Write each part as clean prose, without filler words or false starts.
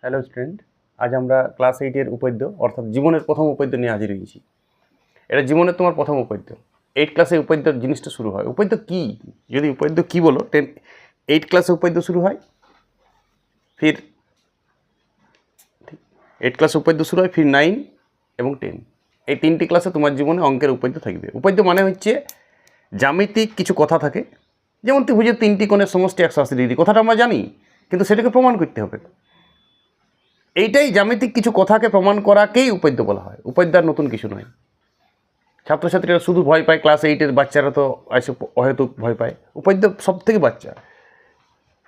Hello student, আজ আমরা class 8-এর উপপাদ্য অর্থাৎ জীবনের প্রথম উপপাদ্য নিয়ে হাজির হয়েছি। এটা জীবনের তোমার প্রথম উপপাদ্য। 8 ক্লাসে উপপাদ্যর জিনিসটা শুরু হয়। উপপাদ্য কী? যদি উপপাদ্য কী বলো, 8 ক্লাসে উপপাদ্য শুরু হয়, ফির 8 ক্লাসে উপপাদ্য শুরু হয়, ফির 9 এবং 10, এই 3টি ক্লাসে তোমার জীবনে অঙ্কের উপপাদ্য থাকবে। উপপাদ্য মানে হচ্ছে জ্যামিতিক কিছু কথা থাকে, যেমন ত্রিভুজের 3টি কোণের সমষ্টি 180 ডিগ্রি, কথাটা আমরা জানি, কিন্তু সেটাকে প্রমাণ করতে হবে। এইটাই জ্যামিতিক কিছু কথাকে প্রমাণ করাকেই উপপাদ্য বলা হয়। উপপাদ্য আর নতুন কিছু নয়। ছাত্রছাত্রীরা শুধু ভয় পায়, ক্লাস 8-এর বাচ্চারা তো এসে হয়তো ভয় পায়। উপপাদ্য সব থেকে বাচ্চা।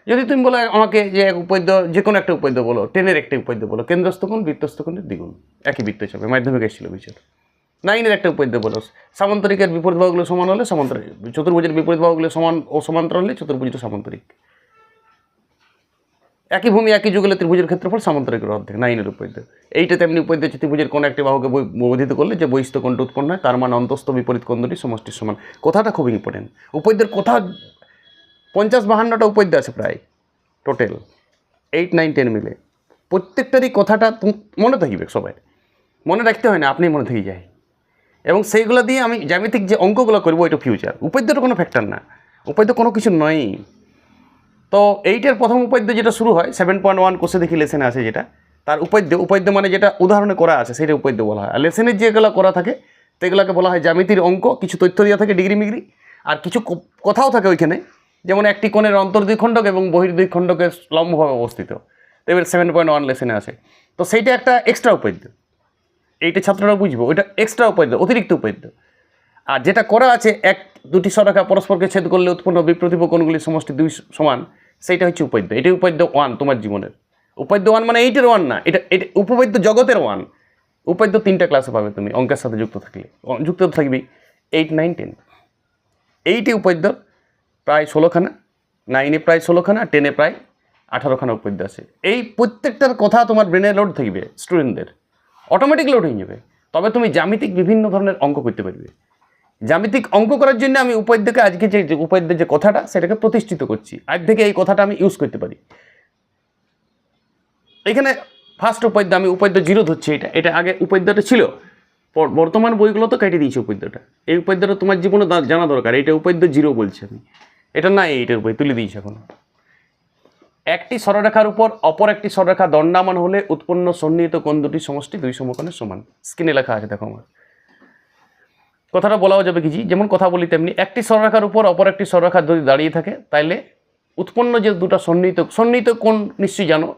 যদি তুমি বলো আমাকে যে এক উপপাদ্য, যে কোনো একটা উপপাদ্য বলো, 10-এর একটা উপপাদ্য বলো, কেন্দ্রস্থ কোণ বৃত্তস্থ কোণের দ্বিগুণ, একই বৃত্ত হিসাবে মাধ্যমিক এসেছিল বিচার। 9-এর একটা উপপাদ্য বলো, সামান্তরিকের বিপরীত বাহুগুলো সমান হলে সামান্তরিক, চতুর্ভুজের বিপরীত বাহুগুলো সমান ও সমান্তর হলে চতুর্ভুজটা সামান্তরিক। একই ভূমি একই যুগলে ত্রিভুজের ক্ষেত্রফল সামান্তরিকের অর্ধেক, 9-এর উপপাদ্য। এইটা তেমনি উপপাদ্য হচ্ছে ত্রিভুজের কোন একটি বাহুকে বর্ধিত করলে যে বহিস্থ কোণটা উৎপন্ন হয় তার মান অন্তস্থ বিপরীত কোণ দুটি সমষ্টির সমান। কথাটা খুব ইম্পর্টেন্ট। উপপাদ্যের কথা 50-52টা উপপাদ্য আছে প্রায় টোটাল, 8, 9, 10 মিলে। প্রত্যেকটারই কথাটা মনে থাকবে, সবাই মনে রাখতে হয় না, আপনি মনে থেকে যায়। এবং সেইগুলো দিয়ে আমি জ্যামিতিক যে অঙ্কগুলো করবো ওইটা ফিউচার। উপপাদ্যটা কোনো ফ্যাক্টর না, উপপাদ্য কোনো কিছু নয়। তো 8-এর প্রথম উপপাদ্য যেটা শুরু হয় 7.1 কোর্সে দেখি লেসেনে আছে, যেটা তার উপপাদ্য মানে যেটা উদাহরণে করা আছে সেটা উপপাদ্য বলা হয়। আর লেসেনের যেগুলো করা থাকে সেগুলোকে বলা হয় জ্যামিতির অঙ্ক। কিছু তথ্য দেওয়া থাকে ডিগ্রি মিগ্রি, আর কিছু কথাও থাকে ওইখানে, যেমন একটি কোণের অন্তর দ্বিখণ্ডক এবং বহির দ্বিখণ্ডকের লম্বভাবে অবস্থিত। তো এবার 7.1 লেসেনে আছে। তো সেইটা একটা এক্সট্রা উপপাদ্য, এইটা ছাত্ররা বুঝবো, ওইটা এক্সট্রা উপপাদ্য, অতিরিক্ত উপপাদ্য। আর যেটা করা আছে এক দুটি সরেখা পরস্পরকে ছেদ করলে উৎপন্ন বিপ্রতিভ কোণগুলির সমষ্টি 2 সমান, সেইটা হচ্ছে উপপাদ্য। এটাই উপপাদ্য 1 তোমার জীবনের। উপপাদ্য 1 মানে 8-এর 1 না, এটা উপপাদ্য জগতের 1। উপপাদ্য 3টা ক্লাসে পাবে তুমি অঙ্কের সাথে যুক্ত থাকলে, যুক্ত থাকবি 8, 9, 10। 8-এ উপপাদ্য প্রায় 16খানা, 9-এ প্রায় 16খানা, 10-এ প্রায় 18খানা উপপাদ্য আছে। এই প্রত্যেকটার কথা তোমার ব্রেনে লোড থাকবে, স্টুডেন্টদের অটোমেটিক লোড হয়ে যাবে। তবে তুমি জ্যামিতিক বিভিন্ন ধরনের অঙ্ক করতে পারবে। জ্যামিতিক অঙ্ক করার জন্য আমি উপপাদ্যকে আজকে যে উপপাদ্যের যে কথাটা সেটাকে প্রতিষ্ঠিত করছি। আজ থেকে এই কথাটা আমি ইউজ করতে পারি। এখানে ফার্স্ট উপপাদ্য, আমি উপপাদ্য 0 ধরছি। এটা আগে উপপাদ্যটা ছিল, বর্তমান বইগুলো তো কেটে দিয়েছে উপপাদ্যটা। এই উপপাদ্যটা তোমার জীবনে জানা দরকার। এটা উপপাদ্য 0 বলছি আমি, এটা না 8-এর বই তুলে দিয়েছি এখন। একটি সরলরেখার উপর অপর একটি সরলরেখা দণ্ডায়মান হলে উৎপন্ন সন্নিহিত কোণ দুটি সমষ্টি 2 সমকোণের সমান। স্ক্রিনে লেখা আছে, দেখো আমার কথাটা বলাও যাবে কি, যেমন কথা বলি তেমনি। একটি সরলরেখার উপর অপর একটি সরলরেখা যদি দাঁড়িয়ে থাকে তাইলে উৎপন্ন যে দুটো সন্নিহিত কোণ নিশ্চয়ই জানো,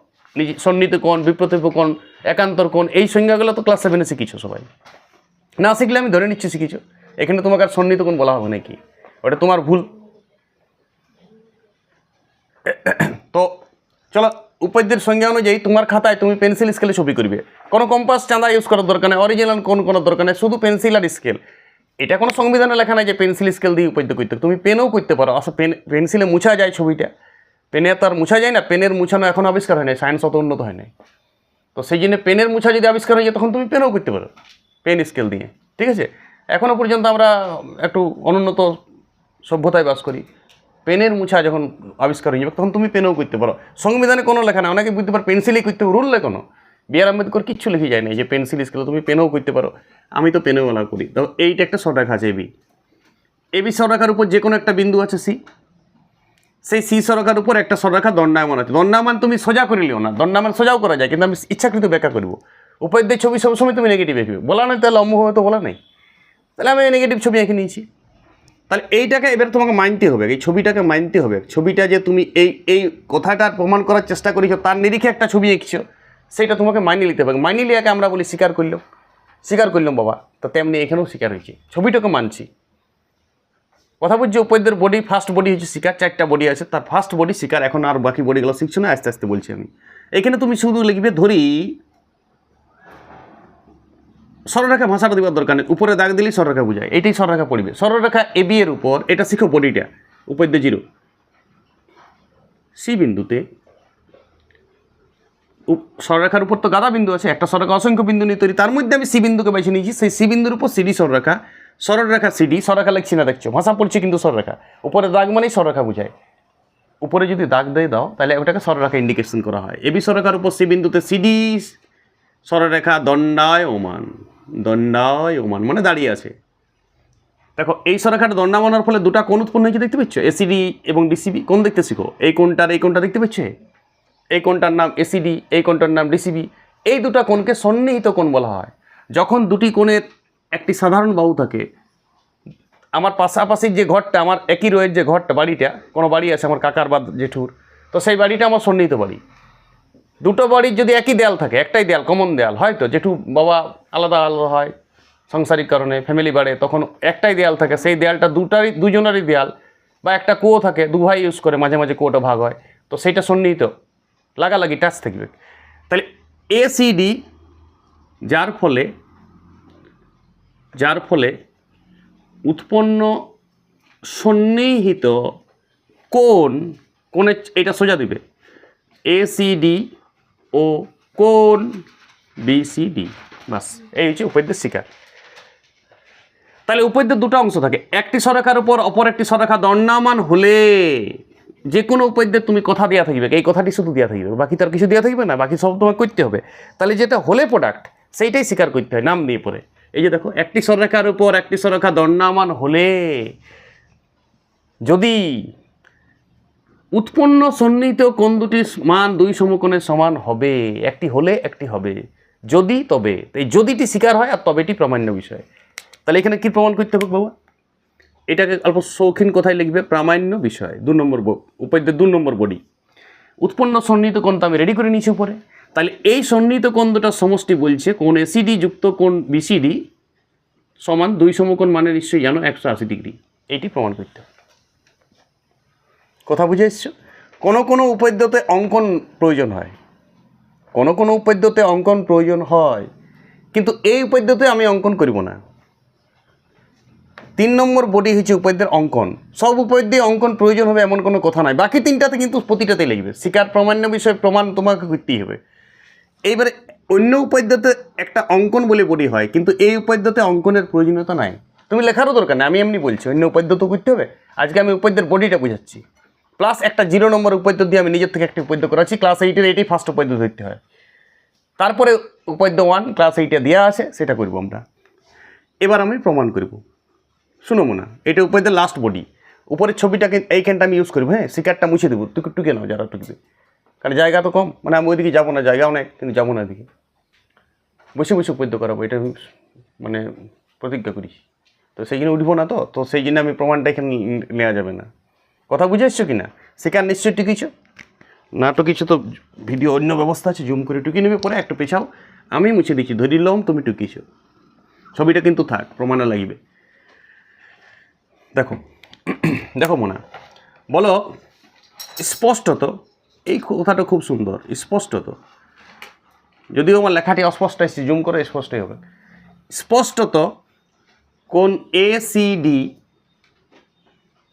সন্নিহিত কোণ, বিপ্রতিভ কোণ, একান্তর কোণ, এই সংজ্ঞাগুলো তো ক্লাস 7-এ শিখিছো সবাই। না শিখলে আমি ধরে নিচ্ছি শিখিছো। এখানে তোমাকে আর সন্নিহিত কোণ বলা হবে নাকি, ওটা তোমার ভুল। তো চলো, উপপাদ্যের সংজ্ঞা অনুযায়ী তোমার খাতায় তুমি পেন্সিল স্কেলে ছবি করবে। কোনো কম্পাস চাঁদা ইউজ করার দরকার নেই, অরিজিনাল কোন করার দরকার নেই, শুধু পেন্সিল আর স্কেল। এটা কোনো সংবিধানে লেখা নাই যে পেন্সিল স্কেল দিয়ে উপপাদ্য করতে। তুমি পেনেও করতে পারো। আসলে পেন্সিলে মুছা যায় ছবিটা, পেনে তো আর মুছা যায় না। পেনের মুছানো এখন আবিষ্কার হয় নাই, সায়েন্স অত উন্নত হয় নাই। তো সেই জন্য পেনের মুছা যদি আবিষ্কার হয়ে যায় তখন তুমি পেনেও করতে পারো, পেন স্কেল দিয়ে। ঠিক আছে, এখনও পর্যন্ত আমরা একটু অনুন্নত সভ্যতায় বাস করি। পেনের মুছা যখন আবিষ্কার হয়ে যাবে তখন তুমি পেনেও করতে পারো। সংবিধানে কোনো লেখা না, অনেকে বুঝতে পারো পেন্সিলেই করতে পারো, রুল লেখানো। বি.আর. আম্বেদকর কিচ্ছু লিখে যায় না যে পেন্সিল স্কেলে তুমি পেনেও করতে পারো। আমি তো পেনেও অ্যালাউ করি। তো এইটা একটা সরলরেখা আছে এবি সরলরেখার উপর যে কোনো একটা বিন্দু আছে সি, সেই সি সরলরেখার উপর একটা সরলরেখা দণ্ডায়মান আছে। দণ্ডায়মান তুমি সোজা করে লিও না, দণ্ডায়মান সোজাও করা যায়, কিন্তু আমি ইচ্ছাকৃত ব্যাখ্যা করবো। উপপাদ্যের ছবি সবসময় তুমি নেগেটিভ এঁকবে, বলা নেই তাহলে লম্ব হবে তো বলা নেই, তাহলে আমি নেগেটিভ ছবি এঁকে নিয়েছি। তাহলে এইটাকে এবার তোমাকে মানতে হবে, এই ছবিটাকে মানতে হবে। ছবিটা যে তুমি এই কথাটার প্রমাণ করার চেষ্টা করেছো তার নিরিখে একটা ছবি এঁকেছো, সেটা তোমাকে মানিয়ে নিতে হবে। মানিয়ে লিয়াকে আমরা বলি স্বীকার করলাম বাবা। তো তেমনি এখানেও স্বীকার হয়েছে, ছবিটাকে মানছি। কথা বলছি, উপপাদ্যের বডি ফার্স্ট বডি হচ্ছে স্বীকার, 4টা বডি আছে, তার ফার্স্ট বডি স্বীকার। এখন আর বাকি বডিগুলো শিখছো না, আস্তে আস্তে বলছি আমি। এখানে তুমি শুধু লিখবে, ধরি সরলরেখা ভাষাটা দেওয়ার দরকার নেই, উপরে দাগ দিলেই সরলরেখা বোঝায়, এটাই সরলরেখা পড়বে। সরলরেখা এবি এর উপর, এটা শিখো বডিটা, উপপাদ্য 0, সি বিন্দুতে সরলরেখার উপর তো গাদা বিন্দু আছে, একটা সরলরেখা অসংখ্য বিন্দু নিয়ে তৈরি, তার মধ্যে আমি সি বিন্দুকে বেছে নিয়েছি। সেই সি বিন্দুর উপর সিডি সরলরেখা সিডি, সরলরেখা লিখছি না দেখছো, ভাষা পড়ছি কিন্তু সরলরেখা, উপরে দাগ মানেই সরলরেখা বোঝায়। উপরে যদি দাগ দিয়ে দাও তাহলে ওটাকে সরলরেখা ইন্ডিকেশন করা হয়। এবি সরলরেখার উপর সি বিন্দুতে সিডি সরলরেখা দণ্ডায়মান মানে দাঁড়িয়ে আছে। দেখো এই সরলরেখাটা দণ্ডায়মানের ফলে দুটো কোণ উৎপন্ন হয়েছে দেখতে পাচ্ছ, এসিডি এবং ডিসিবি। কোণ দেখতে শিখো, এই কোণটার এই কোণটা দেখতে পাচ্ছ, এই কোণটার নাম এসিডি, এই কোণটার নাম ডিসিবি। এই দুটো কোণকে সন্নিহিত কোণ বলা হয়। যখন দুটি কোণের একটি সাধারণ বাহু থাকে, আমার পাশাপাশি যে ঘরটা, আমার একই রোয়ের যে ঘরটা, বাড়িটা, কোনো বাড়ি আছে আমার কাকার বা জেঠুর, তো সেই বাড়িটা আমার সন্নিহিত বাড়ি। দুটো বাড়ির যদি একই দেয়াল থাকে, একটাই দেয়াল, কমন দেয়াল, হয়তো জেঠু বাবা আলাদা আলাদা হয় সাংসারিক কারণে, ফ্যামিলি বাড়ে, তখন একটাই দেয়াল থাকে, সেই দেয়ালটা দুজনেরই দেয়াল, বা একটা কুয়ো থাকে, দু ভাই ইউজ করে, মাঝে মাঝে কুয়োটা ভাগ হয়, তো সেইটা সন্নিহিত, লাগালাগি টাচ থাকবে। তাহলে এসিডি যার ফলে উৎপন্ন সন্নিহিত কোণে এটা সোজা দিবে এসিডি ও কোণ বিসিডি, বাস এই হচ্ছে উপপাদ্যের শিকার। তাহলে উপপাদ্যের দুটো অংশ থাকে, একটি সরলরেখার উপর অপর একটি সরলরেখা দণ্ডায়মান হলে যে কোনো উপপাদ্যের তুমি কথা দেওয়া থাকবে, এই কথাটি শুধু দেওয়া থাকবে, বাকি তার কিছু দেওয়া থাকবে না, বাকি সব তোমাকে করতে হবে। তাহলে যেটা হলে প্রোডাক্ট সেইটাই স্বীকার করতে হয় নাম দিয়ে পরে। এই যে দেখো, একটি সরলরেখার উপর একটি সরলরেখা দণ্ডায়মান হলে যদি উৎপন্ন সন্নিহিত কোণ দুটির মান দুই সমকোণের সমান হবে, একটি হলে একটি হবে, যদি তবে, এই যদিটি স্বীকার হয় আর তবেটি প্রামাণ্য বিষয়। তাহলে এখানে কি প্রমাণ করতে হবে বাবা? এটাকে অল্প শৌখিন কথায় লিখবে, প্রামাণ্য বিষয়। 2 নম্বর উপপাদ্যের 2 নম্বর বডি। উৎপন্ন সন্নিহিত কোণ তো আমি রেডি করে নিয়েছি উপরে। তাহলে এই সন্নিহিত কোণ দুটার সমষ্টি বলছে কোণ এসিডি যুক্ত কোণ বিসিডি সমান দুই সমকোণ মানে নিশ্চয়ই জানো 180 ডিগ্রি। এইটি প্রমাণ করতে হবে। কথা বুঝে এসছো? কোনো উপপাদ্যতে অঙ্কন প্রয়োজন হয়, কিন্তু এই উপপাদ্যতে আমি অঙ্কন করব না। 3 নম্বর বডি হচ্ছে উপপাদ্যের অঙ্কন। সব উপপাদ্যে অঙ্কন প্রয়োজন হবে এমন কোনো কথা নাই, বাকি 3টাতে কিন্তু প্রতিটাতে লিখবে। স্বীকার প্রামাণ্য বিষয় প্রমাণ তোমাকে করতেই হবে। এইবারে অন্য উপপাদ্যতে একটা অঙ্কন বলে বডি হয়, কিন্তু এই উপপাদ্যতে অঙ্কনের প্রয়োজনীয়তা নাই, তুমি লেখারও দরকার নেই। আমি এমনি বলছি, অন্য উপপাদ্য তো করতে হবে। আজকে আমি উপপাদ্যের বডিটা বোঝাচ্ছি, প্লাস একটা 0 নম্বর উপপাদ্য দিয়ে আমি নিজের থেকে একটা উপপাদ্য করাচ্ছি। ক্লাস 8-এর এটাই ফার্স্ট উপপাদ্য ধরতে হয়, তারপরে উপপাদ্য 1 ক্লাস 8-এ দেওয়া আছে, সেটা করব আমরা। এবার আমি প্রমাণ করব। শুনো মনে, এটা উপপাদ্যের লাস্ট বডি। উপরের ছবিটাকে এইখানটা আমি ইউজ করবো, হ্যাঁ, শিকারটা মুছে দেবো, টুকে নাও যারা টুকবে, কারণ জায়গা তো কম। মানে আমি ওইদিকে যাবো না, জায়গা অনেক, কিন্তু যাবো না এদিকে, বসে বসে উপপাদ্য করাবো, এটা আমি মানে প্রতিজ্ঞা করি। তো সেই জন্য উঠবো না, তো সেই জন্য আমি প্রমাণটা এখানে নেওয়া যাবে না। কথা বুঝে এসছো কি না? শিকার নিশ্চয়ই টুকিছো না, টুকিছো তো ভিডিও অন্য ব্যবস্থা আছে, জুম করে টুকিয়ে নেবে, পরে একটু পেছাও, আমি মুছে দিচ্ছি, ধরে নিলাম তুমি টুকিছো। ছবিটা কিন্তু থাক, প্রমাণে লাগবে। দেখো দেখো মনে বলো স্পষ্টত, এই কথাটা খুব সুন্দর, স্পষ্টত, যদিও আমার লেখাটি অস্পষ্ট এসেছে, জুম করে স্পষ্টই হবে। স্পষ্টত কোণ এসিডি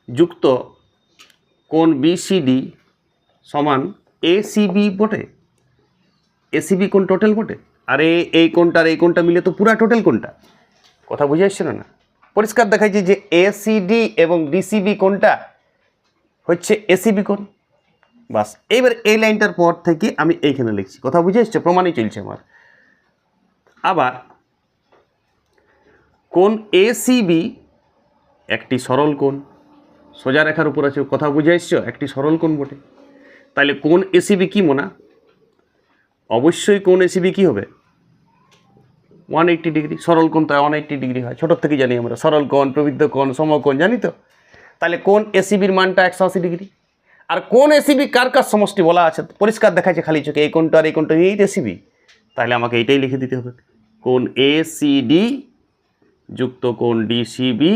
যুক্ত কোণ বিসিডি সমান এসিবি বটে। এসিবি কোণ টোটাল বটে, আর এই কোণটার এই কোণটা মিলে তো পুরা টোটাল কোণটা। কথা বুঝে আসছিল না? পরিষ্কার দেখাচ্ছি যে এসিডি এবং ডিসিবি কোণটা হচ্ছে এসিবি কোণ। বাস, এইবার এই লাইনটার পর থেকে আমি এইখানে লিখছি। কথা বুঝে এসছে? প্রমাণই চলছে আমার। আবার কোণ এসিবি একটি সরল কোণ, সোজা রেখার উপর আছে। কথা বুঝে এসছো? একটি সরল কোণ বটে। তাহলে কোণ এসিবি কি মনে? অবশ্যই কোণ এসিবি কি হবে? 180 ডিগ্রি। সরল কোণ তো 180 ডিগ্রি হয়, ছোটোর থেকে জানি আমরা। সরল কোণ, প্রবৃদ্ধ কোণ, সমকোণ জানি তো। তাহলে কোণ এসিবির মানটা 180 ডিগ্রি। আর কোণ এসিবি কার সমষ্টি বলা আছে? পরিষ্কার দেখাচ্ছে খালি চোখে, এই কোণটা আর এই কোণটা, এই এসিবি। তাহলে আমাকে এইটাই লিখে দিতে হবে, কোণ এসিডি যুক্ত কোণ ডিসিবি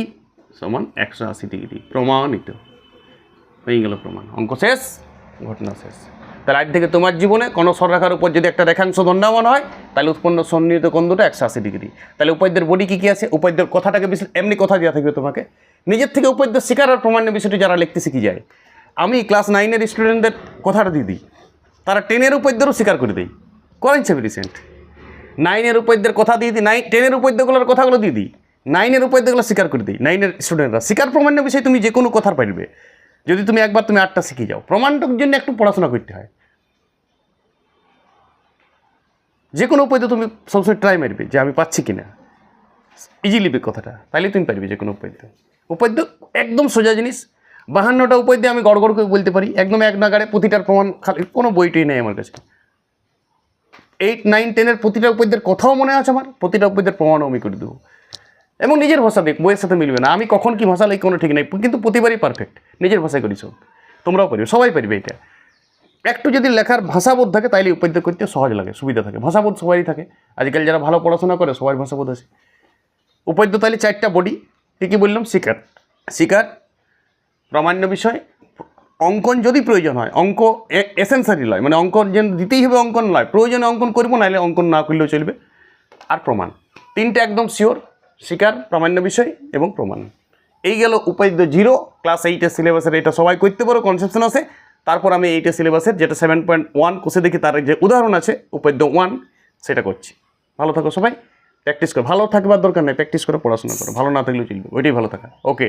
সমান 180 ডিগ্রি। প্রমাণিত হয়ে গেল, প্রমাণ। অঙ্ক শেষ, ঘটনা শেষ। তাহলে আজ থেকে তোমার জীবনে কোনো সরলরেখার উপর যদি একটা রেখাংশ দণ্ডায়মান হয়, তাহলে উৎপন্ন সন্নিহিত কোণ দুটো 180 ডিগ্রি। তাহলে উপপাদ্যের বডি কী আছে? উপপাদ্যের কথাটাকে এমনি কথা দেওয়া থাকবে তোমাকে, নিজের থেকে উপপাদ্য স্বীকার আর প্রমাণের বিষয়টি যারা লিখতে শিখে যায়। আমি ক্লাস 9-এর স্টুডেন্টদের কথাটা দিয়ে দিই, তারা 10-এর উপপাদ্যেরও স্বীকার করে দেয়। করেছে রিসেন্ট 9-এর উপপাদ্যের কথা দিয়ে দিই, 10-এর উপপাদ্যগুলোর কথাগুলো দিয়ে দিই, 9-এর উপপাদ্যগুলো স্বীকার করে দিই। 9-এর স্টুডেন্টরা স্বীকার প্রমাণের বিষয়ে তুমি যে কোনো কথা পারবে। যদি তুমি একবার তুমি 8টা শিখে যাও, প্রমাণটার জন্য একটু পড়াশোনা করতে হয়। যে কোনো উপায় তুমি সবসময় ট্রাই মারবে যে আমি পাচ্ছি কিনা, ইজি লিখবে কথাটা, তাইলে তুমি পারবে যে কোনো উপাদ্য। উপাদ্য একদম সোজা জিনিস, 52টা উপাদ্য আমি গড় গড় করে বলতে পারি একদম এক নাগাড়ে, প্রতিটার প্রমাণ খালি, কোনো বইটই নেই আমার কাছে। 8, 9, 10-এর প্রতিটা উপাদ্যের কথাও মনে আছে আমার, প্রতিটা উপাদ্যের প্রমাণও আমি করে দেবো, এবং নিজের ভাষা দেখ, বইয়ের সাথে মিলবে না। আমি কখন কি ভাষা লিখি কোনো ঠিক নেই, কিন্তু প্রতিবারই পারফেক্ট নিজের ভাষায় করিস। তোমরাও পারবে, সবাই পারবে এটা। একটু যদি লেখার ভাষাবোধ থাকে তাইলে উপাদ্য করতে সহজ লাগে, সুবিধা থাকে। ভাষাবোধ সবারই থাকে, আজকাল যারা ভালো পড়াশোনা করে সবার ভাষাবোধ আছে। উপাদ্য তাহলে 4টা বডি, কী বললাম? শিকার, প্রামাণ্য বিষয়, অঙ্কন যদি প্রয়োজন হয়, অঙ্ক এসেন্সারি নয়, মানে অঙ্কন যেন দিতেই হবে অঙ্কন নয়, প্রয়োজনে অঙ্কন করবো, নাহলে অঙ্কন না করলেও চলবে। আর প্রমাণ, 3টে একদম শিওর, শিকার, প্রামাণ্য বিষয় এবং প্রমাণ। এই গেল উপাদ্য 0, ক্লাস 8-এর সিলেবাসের। এটা সবাই করতে পারো, কনসেপশন আছে। তারপর আমি 8-এর সিলেবাসের যেটা 7.1 কোষে দেখি তার যে উদাহরণ আছে উপাদ্য 1, সেটা করছি। ভালো থাকো সবাই, প্র্যাকটিস করো। ভালো থাকবার দরকার নেই, প্র্যাকটিস করে পড়াশোনা করো, ভালো না থাকলেও চলবে, ওইটাই ভালো থাকা। ওকে।